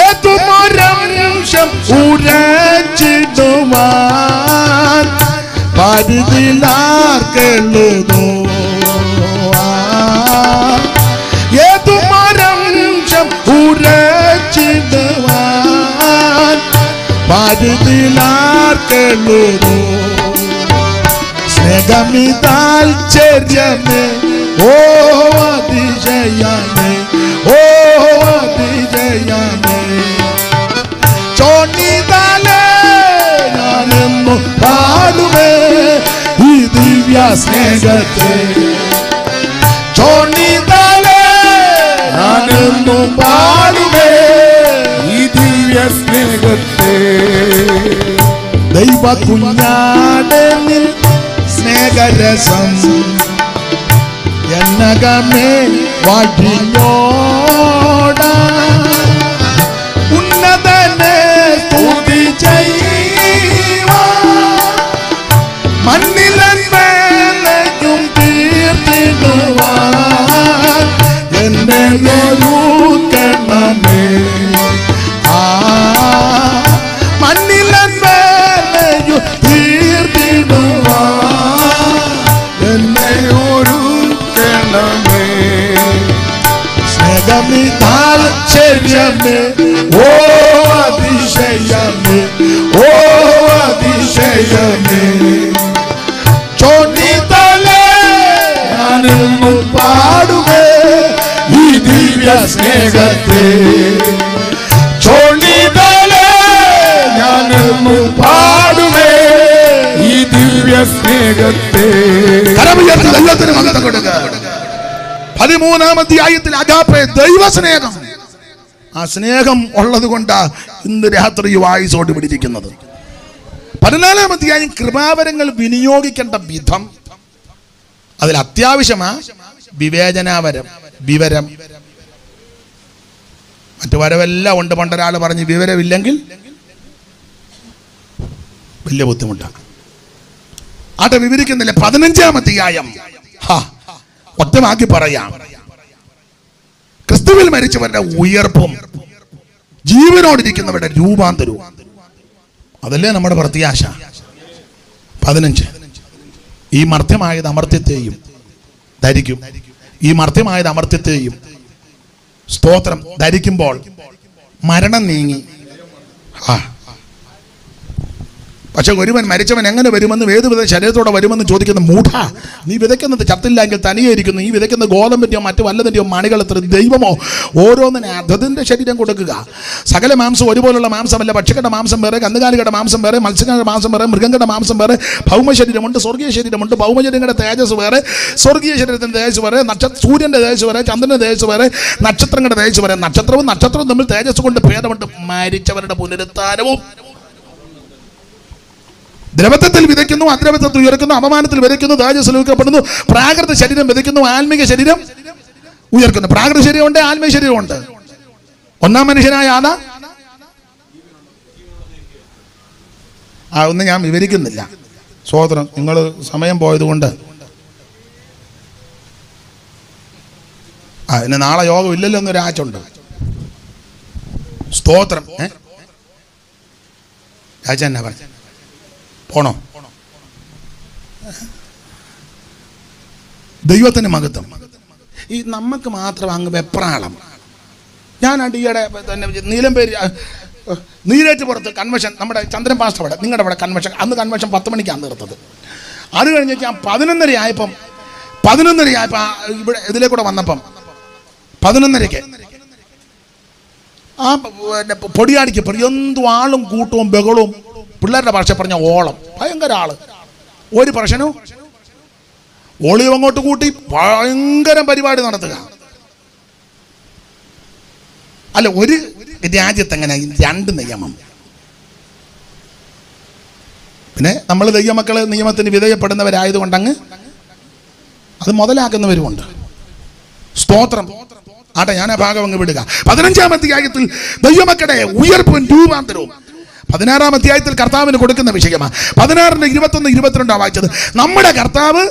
ഏതുമൊരംശം ഉരച്ചിടുവാൻ പരിധിലാർക്കെഴുതോ, ഏതുമൊരംശം ഉരച്ചിടുവാൻ പരിധിലാർക്കെഴുതോ. സ്നേഹമിതാൽച്ചര്യമേ, ഓ അതിശയമേ, ഓ അതിശയമേ. ചോണിതാലേ ഞാനെന്നു പാടുമേ ഈ ദിവ്യ സ്നേഹത്തെ. ചോണിതാലേ ഞാനെന്നു പാടുമേ ഈ ദിവ്യ സ്നേഹത്തെ. ദൈവ കുഞ്ഞാടനിൽ സ്നേഹരസം എന്നകമേ വാഴിയോട, ഉന്നതനെ സ്തുതി ചെയ്യുവാൻ മണ്ണിലും തീർത്തിടുവാൻ ഒരുക്കണമേ. മണ്ണിലൻ വേലയു തീർത്തിടുവാൻ എന്നെ ഒരുക്കണമേ. സ്നേഹമേ താൽപര്യമേ ഓ അതിശയമേ, ഓ അതിശയമേ. ചോണിതലേ ഞാനെന്നും പാടുവേ ഈ ദിവ്യ സ്നേഹത്തെ. ചോണിതലേ ഞാനെന്നും പാടുവേ ഈ ദിവ്യ സ്നേഹത്തെ. കരമുയർത്തി ദൈവത്തിന് മഹത്വം കൊടുക്കുക. 13-ാം അധ്യായത്തിൽ അഗാപ്പെ ദൈവസ്നേഹം. ആ സ്നേഹം ഉള്ളത് കൊണ്ടാ ഇന്ന് രാത്രി വായുസോട് പിടിച്ചിരിക്കുന്നത്. 14-ാം അധ്യായം കൃപാവരങ്ങൾ വിനിയോഗിക്കേണ്ട വിധം. അതിൽ അത്യാവശ്യമാ വിവേചനാവരം, വിവരം. മറ്റു വരവെല്ലാം ഉണ്ട്. പണ്ടൊരാൾ പറഞ്ഞ് വിവരമില്ലെങ്കിൽ വലിയ ബുദ്ധിമുട്ടാണ്. ആട്ടെ, വിവരിക്കുന്നില്ല. 15-ാം അധ്യായം ഒറ്റമാക്കി പറയാം. ക്രിസ്തുവിൽ മരിച്ചവരുടെ ഉയർപ്പും ജീവനോടിരിക്കുന്നവരുടെ രൂപാന്തരവും. അതല്ലേ നമ്മുടെ പ്രത്യാശ. 15 ഈ മർത്യമായത് അമർത്യത്തെയും ധരിക്കും. ഈ മർത്യമായത് അമർത്യത്തെയും സ്തോത്രം ധരിക്കുമ്പോൾ മരണം നീങ്ങി. പക്ഷെ ഒരുവൻ മരിച്ചവൻ എങ്ങനെ വരുമെന്നും ഏത് വിധ ശരീരത്തോടെ വരുമെന്ന് ചോദിക്കുന്ന മൂഢ, നീ വിതയ്ക്കുന്നത് ചത്തില്ലെങ്കിൽ തനിയായിരിക്കുന്നു. ഈ വിതയ്ക്കുന്ന ഗോതമ്പിൻ്റെയോ മറ്റു വല്ലതിൻ്റെയോ മണികൾ എത്ര ദൈവമോ ഓരോന്നിനെ അതതിൻ്റെ ശരീരം കൊടുക്കുക. സകല മാംസം ഒരുപോലുള്ള മാംസമല്ല. പക്ഷികളുടെ മാംസം വേറെ, കന്നുകാലികളുടെ മാംസം വേറെ, മത്സ്യങ്ങളുടെ മാംസം വേറെ, മൃഗങ്ങളുടെ മാംസം വേറെ. ഭൗമ ശരീരമുണ്ട്, സ്വർഗീയ ശരീരമുണ്ട്. ഭൗമശരീരങ്ങളുടെ തേജസ് വേറെ, സ്വർഗീയ ശരീരത്തിൻ്റെ തേജസ് വേറെ. സൂര്യൻ്റെ തേജസ് വേറെ, ചന്ദ്രൻ്റെ തേജസ് വേറെ, നക്ഷത്രങ്ങളുടെ തേജസ് വേറെ. നക്ഷത്രവും തമ്മിൽ തേജസ് കൊണ്ട് ഭേദമുണ്ട്. മരിച്ചവരുടെ പുനരുത്ഥാനവും. ദ്രവത്വത്തിൽ വിതയ്ക്കുന്നു, അദ്രവത്വത്തിൽ ഉയർക്കുന്നു. അപമാനത്തിൽ വിതയ്ക്കുന്നു, തേജസ്സിൽ ഉയർത്തപ്പെടുന്നു. പ്രാകൃത ശരീരം വിതയ്ക്കുന്നു, ആത്മീക ശരീരം ഉയർക്കുന്നു. പ്രാകൃത ശരീരമുണ്ട്, ആത്മീയ ശരീരമുണ്ട്. ഒന്നാം മനുഷ്യനായ ആദാം ഒന്നും ഞാൻ വിവരിക്കുന്നില്ല. സ്തോത്രം. നിങ്ങൾ സമയം പോയതുകൊണ്ട് ഇനി നാളെ യോഗം ഇല്ലല്ലോ എന്നൊരാച്ചുണ്ട്. സ്തോത്രം. രാജ എന്നാ പറഞ്ഞു? പോണോ? ദൈവത്തിന് മഹത്വം. ഈ നമുക്ക് മാത്രം അങ്ങ് വെപ്രാളം. ഞാൻ അടിയുടെ തന്നെ നീരേറ്റുപുറത്ത് കൺവെൻഷൻ, നമ്മുടെ ചന്ദ്രൻ പാസ്റ്റർ അവിടെ, നിങ്ങളുടെ അവിടെ കൺവെൻഷൻ. അന്ന് കൺവെൻഷൻ 10 മണിക്കാണ് നിർത്തത്. അത് കഴിഞ്ഞ് ഞാൻ 11:30 ആയപ്പം ഇവിടെ ഇതിലേക്കൂടെ വന്നപ്പം 11:30 ആ പൊടിയാടിക്ക് എന്തും ആളും കൂട്ടവും ബഹളവും. പിള്ളേരുടെ ഭാഷ പറഞ്ഞ ഓളം, ഭയങ്കര ആള്. ഒരു പ്രശ്നവും ഒളിയും അങ്ങോട്ട് കൂട്ടി ഭയങ്കര പരിപാടി നടത്തുക. അല്ല, ഒരു രാജ്യത്തെങ്ങനെ 2 നിയമം. പിന്നെ നമ്മൾ ദൈവമക്കള് നിയമത്തിന് വിധേയപ്പെടുന്നവരായതുകൊണ്ട് അങ്ങ് അത് മുതലാക്കുന്നവരുമുണ്ട്. സ്തോത്രം. ആട്ടെ, ഞാൻ ആ ഭാഗം അങ്ങ് വിടുക. 15-ാം അധ്യായത്തിൽ ദൈവമക്കളുടെ ഉയർപ്പും രൂപാന്തരവും. 16-ാം അധ്യായത്തിൽ കർത്താവിന് കൊടുക്കുന്ന വിഷയമാണ്. 16-ന്റെ 21-22 വായിച്ചത്. നമ്മുടെ കർത്താവ്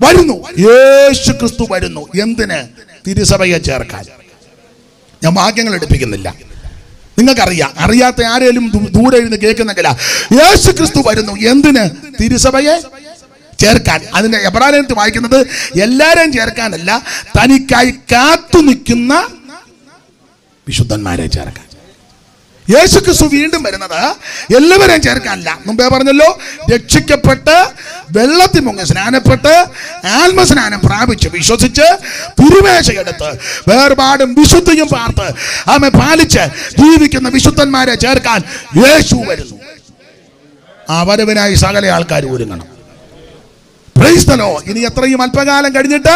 വരുന്നു, യേശു ക്രിസ്തു വരുന്നു. എന്തിന്? തിരുസഭയെ ചേർക്കാൻ. ഞാൻ വാക്യങ്ങൾ എടുപ്പിക്കുന്നില്ല, നിങ്ങൾക്കറിയാം. അറിയാത്ത ആരെങ്കിലും ദൂരെ ഇരുന്ന് കേൾക്കുന്നെങ്കില യേശു ക്രിസ്തു വരുന്നു. എന്തിന്? തിരുസഭയെ ചേർക്കാൻ. അതിന്റെ എബ്രായത്തിൽ വായിക്കുന്നത് എല്ലാരെയും ചേർക്കാനല്ല, തനിക്കായി കാത്തു നിൽക്കുന്ന വിശുദ്ധന്മാരെ ചേർക്കാൻ. യേശു ക്രിസ്തു വീണ്ടും വരുന്നത് എല്ലാവരെയും ചേർക്കാനല്ല. മുമ്പേ പറഞ്ഞല്ലോ, രക്ഷിക്കപ്പെട്ട് വെള്ളത്തിൽ മുങ്ങി സ്നാനപ്പെട്ട് ആത്മസ്നാനം പ്രാപിച്ച് വിശ്വസിച്ച് തിരുമേശയെടുത്ത് വേർപാടും വിശുദ്ധിയും പാർത്ത് ആമെ പാലിച്ച് ജീവിക്കുന്ന വിശുദ്ധന്മാരെ ചേർക്കാൻ യേശു വരുന്നു. ആ വരവിനായി സകല ആൾക്കാർ ഒരുങ്ങണം. Price the Lord. ഇനി എത്രയും അല്പകാലം കഴിഞ്ഞിട്ട്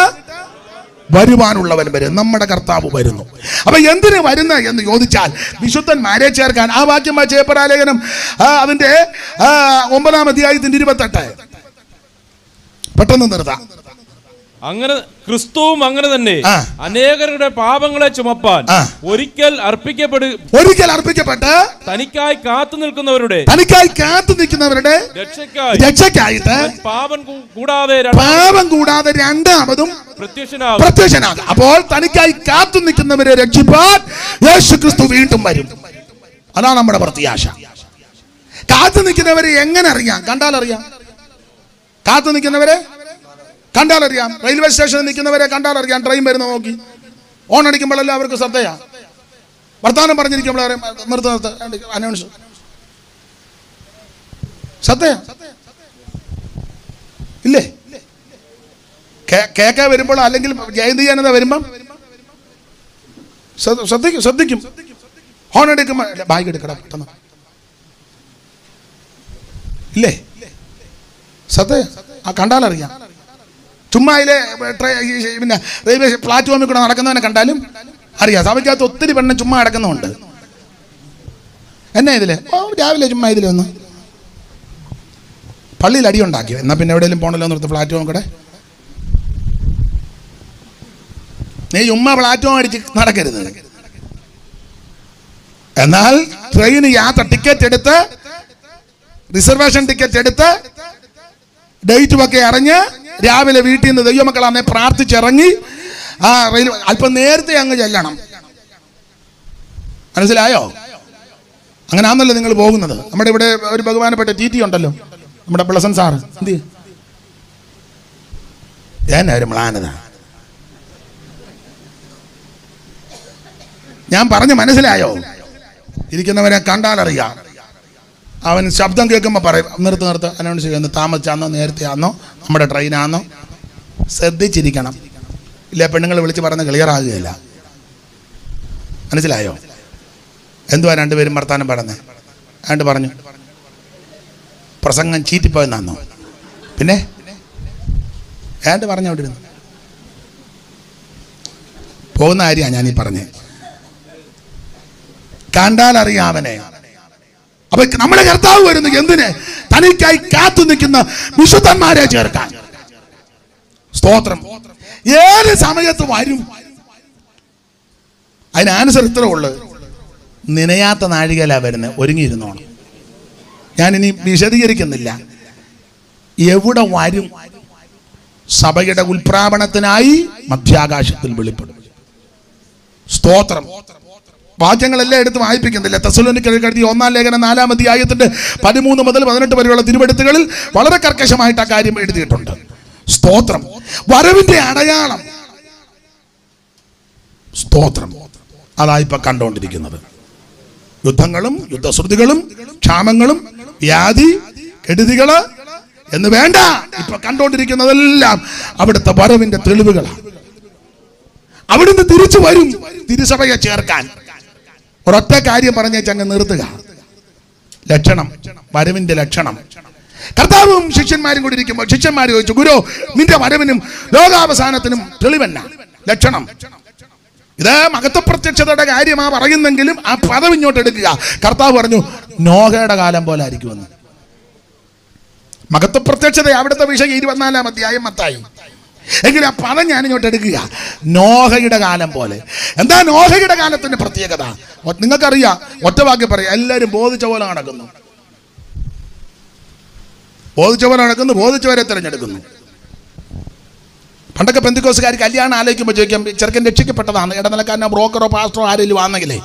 വരുവാനുള്ളവൻ വരും. നമ്മുടെ കർത്താവ് വരുന്നു. അപ്പൊ എന്തിനു വരുന്ന എന്ന് ചോദിച്ചാൽ വിശുദ്ധന്മാരെ ചേർക്കാൻ. ആ വാക്യം എബ്രായ ലേഖനം അതിന്റെ 9-ാം അധ്യായത്തിന്റെ 28. പെട്ടെന്ന് നിർത്താം. അങ്ങനെ ക്രിസ്തുവും അങ്ങനെ തന്നെ അനേകരുടെ പാപങ്ങളെ ചുമപ്പാൻ ഒരിക്കൽ അർപ്പിക്കപ്പെട്ട് തനിക്കായി കാത്തു നിൽക്കുന്നവരുടെ രക്ഷയ്ക്കായിട്ട് പാപം കൂടാതെ രണ്ടാമതും പ്രത്യക്ഷനാകും. അപ്പോൾ തനിക്കായി കാത്തു നിൽക്കുന്നവരെ രക്ഷിപ്പാൻ യേശുക്രിസ്തു വീണ്ടും വരും. അതാണ് നമ്മുടെ പ്രത്യാശ. കാത്തു നിൽക്കുന്നവരെ എങ്ങനെ അറിയാം? കണ്ടാലറിയാം. കാത്തു നിൽക്കുന്നവരെ കണ്ടാലറിയാം. റെയിൽവേ സ്റ്റേഷനിൽ നിൽക്കുന്നവരെ കണ്ടാലറിയാം. ട്രെയിൻ വരുന്ന നോക്കി ഓൺ അടിക്കുമ്പോഴെല്ലാം അവർക്ക് ശ്രദ്ധയാ. വർത്താനം പറഞ്ഞിരിക്കുമ്പോഴേ നിർത്ത് അനൗൺസ് ശ്രദ്ധയാ ഇല്ലേ? കേക്ക വരുമ്പോൾ അല്ലെങ്കിൽ ജയന്തി ജനത വരുമ്പം ശ്രദ്ധിക്കും. ഹോൺ എടുക്കുമ്പോൾ ബാഗ് എടുക്കടാ പെട്ടെന്ന് ഇല്ലേ? ശ്രദ്ധയാ. ആ കണ്ടാലറിയാം. ചുമ്മാ അതിലെ പിന്നെ റെയിൽവേ പ്ലാറ്റ്ഫോമിൽ കൂടെ നടക്കുന്നവനെ കണ്ടാലും അറിയാം. സഭയ്ക്കകത്ത് ഒത്തിരി പെണ്ണ് ചുമ്മാ നടക്കുന്നുണ്ട്. എന്നാ ഇതില് രാവിലെ ചുമ്മാ ഇതിൽ വന്ന് പള്ളിയിൽ അടിയുണ്ടാക്കി. എന്നാൽ പിന്നെ എവിടെയെങ്കിലും പോകണല്ലോ നിർത്ത് പ്ലാറ്റ്ഫോം കൂടെ. നീ ചുമ്മാ പ്ലാറ്റ്ഫോം അടിച്ച് നടക്കരുത്. എന്നാൽ ട്രെയിൻ യാത്ര ടിക്കറ്റ് എടുത്ത് റിസർവേഷൻ ടിക്കറ്റ് എടുത്ത് ഡേറ്റും ഒക്കെ അറിഞ്ഞ് രാവിലെ വീട്ടിൽ നിന്ന് ദൈവമക്കളാന്നെ പ്രാർത്ഥിച്ചിറങ്ങി ആ റെയിൽ അല്പം നേരത്തെ അങ്ങ് ചെല്ലണം. മനസ്സിലായോ? അങ്ങനെ ആണല്ലോ നിങ്ങൾ പോകുന്നത്. നമ്മുടെ ഇവിടെ ഒരു ബഹുമാനപ്പെട്ട ടി ഉണ്ടല്ലോ, നമ്മുടെ പ്ലസൻ സാറ്. എന്ത് ഒരു മ്ലാനത ഞാൻ പറഞ്ഞു. മനസ്സിലായോ? ഇരിക്കുന്നവരെ കണ്ടാലറിയാം. അവൻ ശബ്ദം കേൾക്കുമ്പോൾ പറയും നിർത്ത് അനൗൺസ് ചെയ്യുന്നു. താമസിച്ചാന്നോ നേരത്തെ ആന്നോ നമ്മുടെ ട്രെയിനാന്നോ ശ്രദ്ധിച്ചിരിക്കണം. ഇല്ല പെണ്ണുങ്ങൾ വിളിച്ച് പറഞ്ഞ് ക്ലിയർ ആകുകയില്ല. മനസ്സിലായോ? എന്തുവാ രണ്ടുപേരും വർത്താനം പറഞ്ഞേ? ആണ്ട് പറഞ്ഞു പ്രസംഗം ചീറ്റിപ്പോയെന്നാന്നോ? പിന്നെ ഏണ്ട് പറഞ്ഞോണ്ടിരുന്നു പോകുന്ന കാര്യമാണ് ഞാനീ പറഞ്ഞേ. കണ്ടാലറിയാവനെ. അപ്പൊ നമ്മുടെ കർത്താവ് വരുന്നു എന്തിന്? തനിക്കായി കാത്തു നിൽക്കുന്ന വിശുദ്ധന്മാരെ ചേർക്കാൻ. സ്തോത്രം. ഏത് സമയത്ത് വരും? അതിന് ആൻസർ ഇത്ര ഉള്ളത്. നനയാത്ത നാഴികയിലാ വരുന്നത്. ഒരുങ്ങിയിരുന്നോണം. ഞാനിനി വിശദീകരിക്കുന്നില്ല. എവിടെ വരും? സഭയുടെ ഉൽപ്രാപണത്തിനായി മധ്യാകാശത്തിൽ വെളിപ്പെടും. സ്തോത്രം. വാക്യങ്ങളെല്ലാം എടുത്ത് വായിപ്പിക്കുന്നില്ല. തെസ്സലോനിക്കർക്ക് എഴുതിയ 1-ാം ലേഖനം 4-ാം അധ്യായത്തിന്റെ 13 മുതൽ 18 വരെയുള്ള തിരുവെഴുത്തുകളിൽ വളരെ കർക്കശമായിട്ട് ആ കാര്യം എഴുതിയിട്ടുണ്ട്. സ്തോത്രം. വരവിന്റെ അടയാളം. സ്തോത്രം. അതായിപ്പോ കണ്ടുകൊണ്ടിരിക്കുന്നത്. യുദ്ധങ്ങളും യുദ്ധശ്രുതികളും ക്ഷാമങ്ങളും വ്യാധി കെടുതികള് എന്ന് വേണ്ട, ഇപ്പൊ കണ്ടുകൊണ്ടിരിക്കുന്നതെല്ലാം അവിടുത്തെ വരവിന്റെ തെളിവുകളാണ്. അവിടുന്ന് തിരിച്ചു വരും തിരുസഭയെ ചേർക്കാൻ. ഒരൊറ്റ കാര്യം പറഞ്ഞേച്ചങ്ങ് നിർത്തുക. ലക്ഷണം, വരവിന്റെ ലക്ഷണം. കർത്താവും ശിഷ്യന്മാരും കൂടി ഇരിക്കുമ്പോൾ ശിഷ്യന്മാർ ചോദിച്ചു, ഗുരു നിന്റെ വരവിനും ലോകാവസാനത്തിനും തെളിവെന്ന ലക്ഷണം? ഇത് മഹത്വ പ്രത്യക്ഷതയുടെ കാര്യമാ പറയുന്നെങ്കിലും ആ പദം ഇങ്ങോട്ട് എടുക്കുക. കർത്താവ് പറഞ്ഞു നോഹയുടെ കാലം പോലെ ആയിരിക്കുമെന്ന്. മഹത്വ പ്രത്യക്ഷത അവിടുത്തെ വിഷയം 24-ാം അധ്യായം മത്തായി. എങ്കിലും ആ പദം ഞാൻ ഇങ്ങോട്ട് എടുക്കുക. നോഹയുടെ കാലം പോലെ. എന്താ നോഹയുടെ കാലത്തിന്റെ പ്രത്യേകത? നിങ്ങൾക്കറിയാം. ഒറ്റ വാക്കി പറയാം. എല്ലാവരും ബോധിച്ച പോലെ നടക്കുന്നു. ബോധിച്ചവരെ തിരഞ്ഞെടുക്കുന്നു. പണ്ടൊക്കെ പെന്തിക്കോസുകാർ കല്യാണം ആലോചിക്കുമ്പോൾ ചോദിക്കാം, ചെറുക്കൻ രക്ഷിക്കപ്പെട്ടതാണ്, ഇടനിലക്കാരനോ ബ്രോക്കറോ പാസ്റ്ററോ ആരെങ്കിലും ആണെങ്കിലേ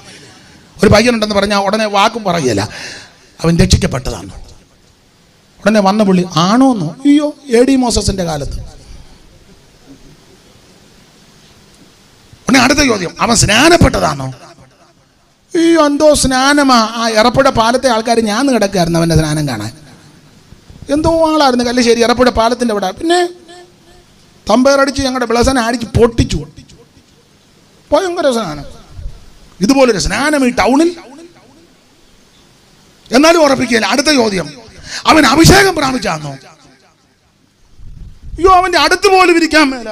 ഒരു പയ്യനുണ്ടെന്ന് പറഞ്ഞാൽ ഉടനെ വാക്കും പറയല്ല, അവൻ രക്ഷിക്കപ്പെട്ടതാണ്. ഉടനെ വന്ന പുള്ളി ആണോന്നോ? അയ്യോ, AD മോസസിന്റെ കാലത്ത്. ഉടനെ അടുത്ത ചോദ്യം, അവൻ സ്നാനപ്പെട്ടതാണോ? അയ്യോ, എന്തോ സ്നാനമാ. ആ എറപ്പുഴ പാലത്തെ ആൾക്കാർ ഞാൻ കിടക്കായിരുന്നു അവൻ്റെ സ്നാനം കാണാൻ. എന്തോ ആളായിരുന്നു കല്ലിശ്ശേരി എറപ്പുഴ പാലത്തിൻ്റെ അവിടെ. പിന്നെ തമ്പേറടിച്ച് ഞങ്ങളുടെ ബ്ലസനെ അടിച്ച് പൊട്ടിച്ചു. ഭയങ്കര സ്നാനം. ഇതുപോലൊരു സ്നാനം ഈ ടൗണിൽ എന്നാലും ഉറപ്പിക്കില്ല. അടുത്ത ചോദ്യം, അവൻ അഭിഷേകം പ്രാപിച്ചാന്നോ? അയ്യോ, അവന്റെ അടുത്ത് പോലും ഇരിക്കാൻ മേല.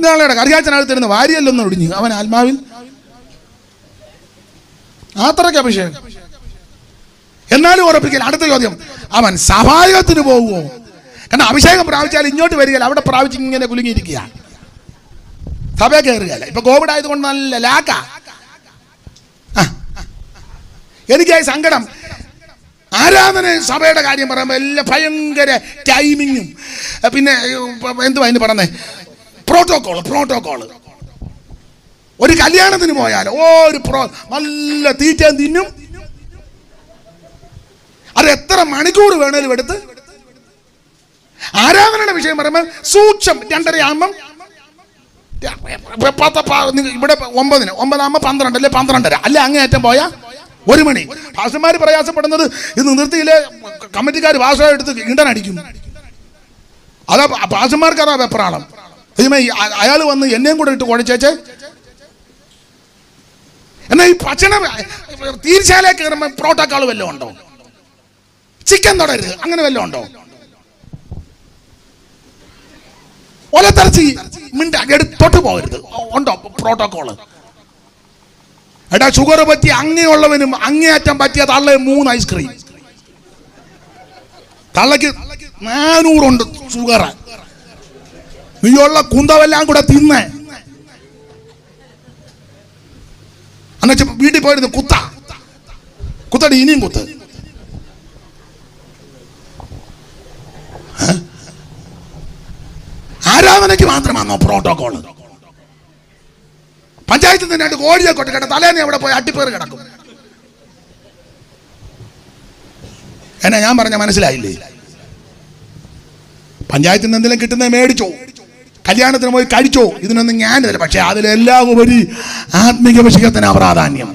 ഇയാളുടെ കറിയാച്ചനടുത്തിരുന്ന് വാരിയല്ലൊന്നും ഒടിഞ്ഞു. അവൻ ആത്മാവിൽ അത്രയ്ക്ക് അഭിഷേകം. എന്നാലും ഉറപ്പിക്കില്ല. അടുത്ത ചോദ്യം, അവൻ സഭായത്തിന് പോകുമോ? കാരണം അഭിഷേകം പ്രാപിച്ചാൽ ഇങ്ങോട്ട് വരികയില്ല, അവിടെ പ്രാപിച്ച് ഇങ്ങനെ കുലുങ്ങിയിരിക്കുക, സഭ കയറുകയല്ല. ഇപ്പൊ കോവിഡ് ആയതുകൊണ്ട് നല്ല ലാക്ക. എനിക്കായി സങ്കടം. ആരാധന സഭയുടെ കാര്യം പറയുമ്പോൾ എല്ലാം ഭയങ്കര ടൈമിങ്ങും പിന്നെ എന്തുവാ അതിന് പറഞ്ഞേ, പ്രോട്ടോകോള്. ഒരു കല്യാണത്തിന് പോയാൽ നല്ല തീറ്റയും തിന്നും, അത് എത്ര മണിക്കൂർ വേണേലും എടുത്ത്. ആരാധനയുടെ വിഷയം പറയുമ്പോൾ സൂക്ഷം 2:30 ആകുമ്പം ഇവിടെ 9 ആകുമ്പോൾ 12 അല്ലെ 12:30 അല്ലെ അങ്ങേയറ്റം പോയാൽ 1 മണി. ഭാഷമാർ പ്രയാസപ്പെടുന്നത് ഇത് നിർത്തിയില്ലേ കമ്മിറ്റിക്കാർ ഭാഷ എടുത്ത് ഇണ്ടനടിക്കും. അതാ ഭാഷമാർക്ക് അതാ വെപ്രാളം. അയാൾ വന്ന് എന്നെയും കൂടെ ഇട്ട് കുഴച്ചേച്ച്. എന്നാൽ ഈ ഭക്ഷണം തീർച്ചയായും കയറുമ്പോൾ പ്രോട്ടോക്കോൾ വല്ലതും ഉണ്ടോ? ചിക്കൻ തൊടരുത് അങ്ങനെ വല്ലതും ഉണ്ടോ? ഒലത്തറച്ചി തൊട്ട് പോകരുത് ഉണ്ടോ പ്രോട്ടോക്കോള്? എടാ ഷുഗർ പറ്റി അങ്ങനെയുള്ളവനും അങ്ങേയറ്റം പറ്റിയ തള്ള 3 ഐസ്ക്രീം, തള്ളക്ക് 400 ഉണ്ട് ഷുഗർ. നീയുള്ള കുന്തവെല്ലാം കൂടെ തിന്ന് എന്നുവെച്ച വീട്ടിൽ പോയിരുന്നു കുത്തടി ഇനിയും കുത്ത്. ആരാധനയ്ക്ക് മാത്രമാണോ പ്രോട്ടോകോള്? പഞ്ചായത്തിൽ നിന്നായിട്ട് കോഴിയെ കൊട്ട് കേട്ട തലേന്ന് അവിടെ പോയി അട്ടിപ്പേറ് കിടക്കും. എന്നാ ഞാൻ പറഞ്ഞ മനസ്സിലായില്ലേ? പഞ്ചായത്തിൽ നിന്ന് എന്തെങ്കിലും കിട്ടുന്നത് മേടിച്ചോ, കല്യാണത്തിന് പോയി കഴിച്ചോ, ഇതിനൊന്നും ഞാനില്ല. പക്ഷെ അതിലെല്ലാം ഉപരി ആത്മീക വിഷയത്തിന് പ്രാധാന്യം.